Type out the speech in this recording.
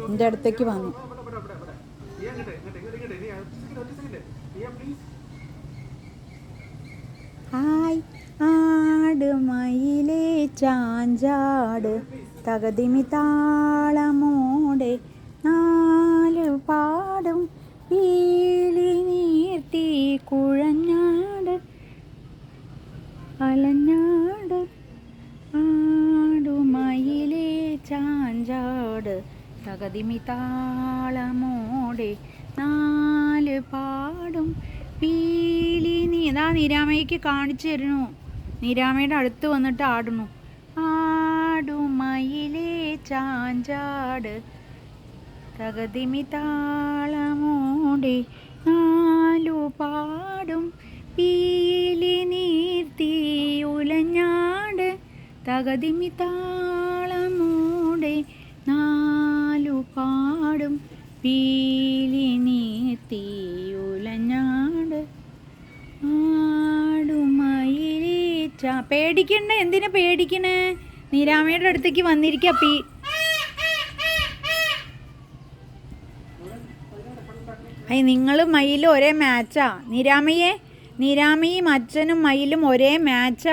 എൻ്റെ അടുത്തേക്ക് വന്നു. ഹായ് ആട് മയിലേ ചാഞ്ചാട് തകതിമി താളമോടെ നാല് പാടും പീലി നീർത്തി കുഴഞ്ഞാട് അലഞ്ഞാട് ആടുമയിലേ ചാഞ്ചാട് തകതിമി താളമോടെ നാല് പാടും പീലി നീ ഇതാ നിരാമയ്ക്ക് കാണിച്ചു തരുന്നു. നിരാമയുടെ അടുത്ത് വന്നിട്ട് ആടുന്നു. ആടുമയിലേ ചാഞ്ചാട് തകതിമി താളമോടെ നാലു പാടും പീലി നീർത്തി ഉലഞ്ഞാട് തകതിമി താളമോടെ നാലു പാടും പീലി നീർത്തി ഉലഞ്ഞാട് ആടുമയിലേ പേടിക്കണ്ട. എന്തിനാ പേടിക്കണേ? നിരാമയുടെ അടുത്തേക്ക് വന്നിരിക്കുക. നിങ്ങളും മയിലും ഒരേ മാച്ചാ. നിരാമയും അച്ഛനും മയിലും ഒരേ മാച്ചാ.